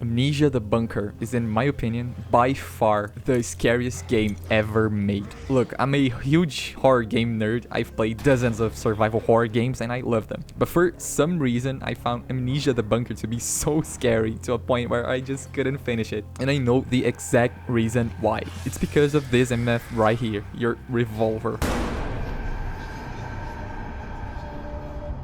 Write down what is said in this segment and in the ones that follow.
Amnesia the Bunker is, in my opinion, by far the scariest game ever made. Look, I'm a huge horror game nerd. I've played dozens of survival horror games and I love them. But for some reason, I found Amnesia the Bunker to be so scary to a point where I just couldn't finish it. And I know the exact reason why. It's because of this MF right here, your revolver.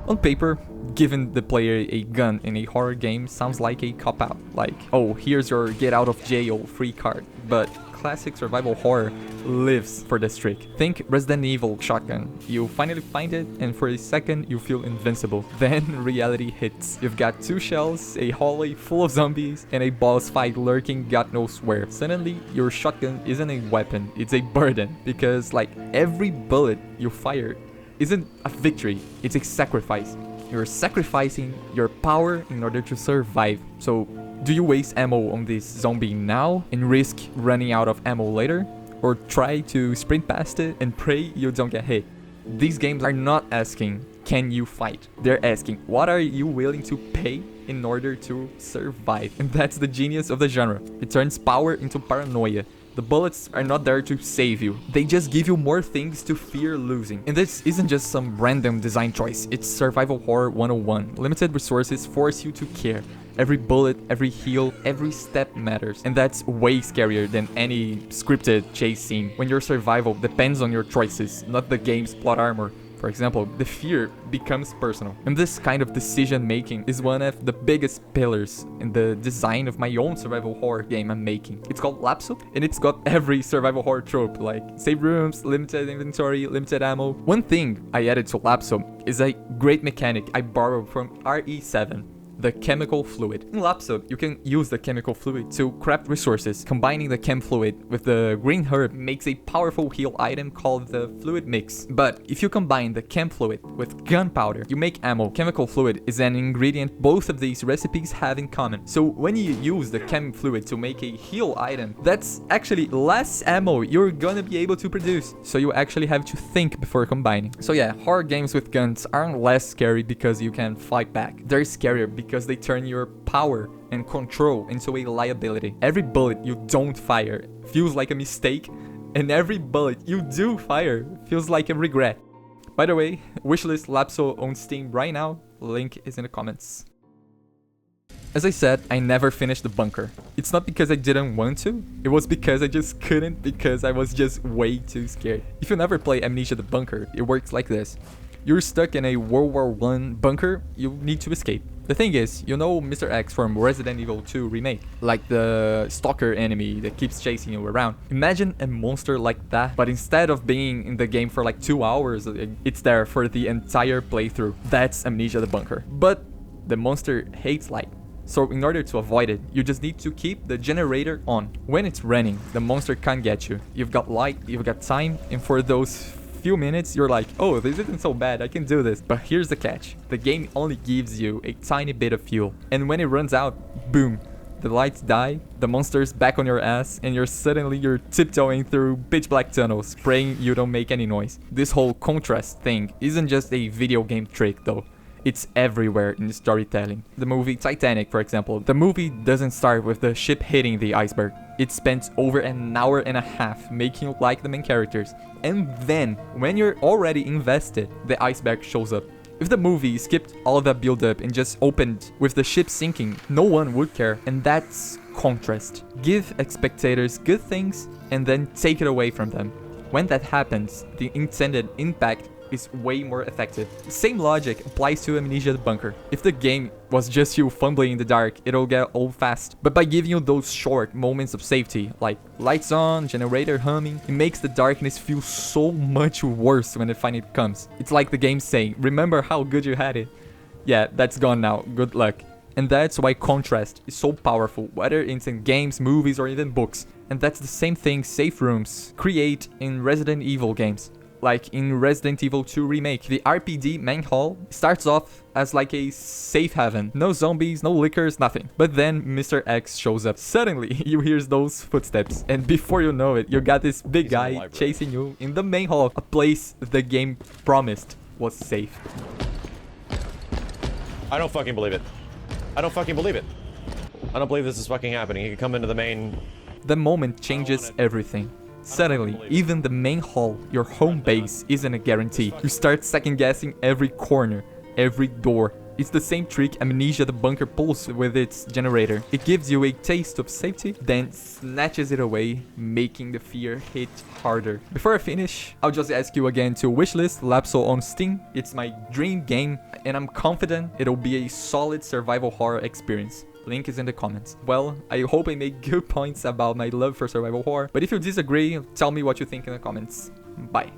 On paper, giving the player a gun in a horror game sounds like a cop-out. Like, oh, here's your get out of jail free card. But classic survival horror lives for this trick. Think Resident Evil shotgun. You finally find it and for a second you feel invincible. Then reality hits. You've got 2 shells, a hallway full of zombies, and a boss fight lurking God knows where. Suddenly, your shotgun isn't a weapon, it's a burden. Because like every bullet you fire isn't a victory, it's a sacrifice. You're sacrificing your power in order to survive. So, do you waste ammo on this zombie now and risk running out of ammo later? Or try to sprint past it and pray you don't get hit? These games are not asking, can you fight? They're asking, what are you willing to pay in order to survive? And that's the genius of the genre. It turns power into paranoia. The bullets are not there to save you. They just give you more things to fear losing. And this isn't just some random design choice. It's survival horror 101. Limited resources force you to care. Every bullet, every heal, every step matters. And that's way scarier than any scripted chase scene. When your survival depends on your choices, not the game's plot armor. For example, the fear becomes personal. And this kind of decision making is one of the biggest pillars in the design of my own survival horror game I'm making. It's called LAPSO, and it's got every survival horror trope, like save rooms, limited inventory, limited ammo. One thing I added to LAPSO is a great mechanic I borrowed from RE7. The chemical fluid. In LAPSO, you can use the chemical fluid to craft resources. Combining the chem fluid with the green herb makes a powerful heal item called the fluid mix. But if you combine the chem fluid with gunpowder, you make ammo. Chemical fluid is an ingredient both of these recipes have in common. So when you use the chem fluid to make a heal item, that's actually less ammo you're gonna be able to produce. So you actually have to think before combining. So yeah, horror games with guns aren't less scary because you can fight back. They're scarier because they turn your power and control into a liability. Every bullet you don't fire feels like a mistake, and every bullet you do fire feels like a regret. By the way, Wishlist LAPSO on Steam right now, link is in the comments. As I said, I never finished the bunker. It's not because I didn't want to, it was because I just couldn't because I was just way too scared. If you never play Amnesia the Bunker, it works like this. You're stuck in a World War I bunker, you need to escape. The thing is, you know Mr. X from Resident Evil 2 Remake, like the stalker enemy that keeps chasing you around. Imagine a monster like that, but instead of being in the game for like 2 hours, it's there for the entire playthrough. That's Amnesia the Bunker. But the monster hates light. So in order to avoid it, you just need to keep the generator on. When it's running, the monster can't get you. You've got light, you've got time, and for those few minutes you're like, oh, this isn't so bad, I can do this. But here's the catch. The game only gives you a tiny bit of fuel. And when it runs out, boom, the lights die, the monster's back on your ass, and you're tiptoeing through pitch black tunnels, praying you don't make any noise. This whole contrast thing isn't just a video game trick though. It's everywhere in storytelling. The movie Titanic, for example. The movie doesn't start with the ship hitting the iceberg. It spends over an hour and a half making you like the main characters. And then, when you're already invested, the iceberg shows up. If the movie skipped all of that build-up and just opened with the ship sinking, no one would care. And that's contrast. Give spectators good things and then take it away from them. When that happens, the intended impact is way more effective. The same logic applies to Amnesia the Bunker. If the game was just you fumbling in the dark, it'll get old fast. But by giving you those short moments of safety, like lights on, generator humming, it makes the darkness feel so much worse when it finally comes. It's like the game saying, remember how good you had it? Yeah, that's gone now, good luck. And that's why contrast is so powerful, whether it's in games, movies, or even books. And that's the same thing safe rooms create in Resident Evil games. Like in Resident Evil 2 Remake, the RPD main hall starts off as like a safe haven. No zombies, no lickers, nothing. But then Mr. X shows up. Suddenly, you hear those footsteps. And before you know it, you got this big guy chasing you in the main hall. A place the game promised was safe. I don't fucking believe it. I don't fucking believe it. I don't believe this is fucking happening. He could come into the main... The moment changes everything. Suddenly, even the main hall, your home base, isn't a guarantee. You start second-guessing every corner, every door. It's the same trick Amnesia the bunker pulls with its generator. It gives you a taste of safety, then snatches it away, making the fear hit harder. Before I finish, I'll just ask you again to wishlist LAPSO on Steam. It's my dream game, and I'm confident it'll be a solid survival horror experience. Link is in the comments. Well, I hope I made good points about my love for survival horror, but if you disagree, tell me what you think in the comments. Bye.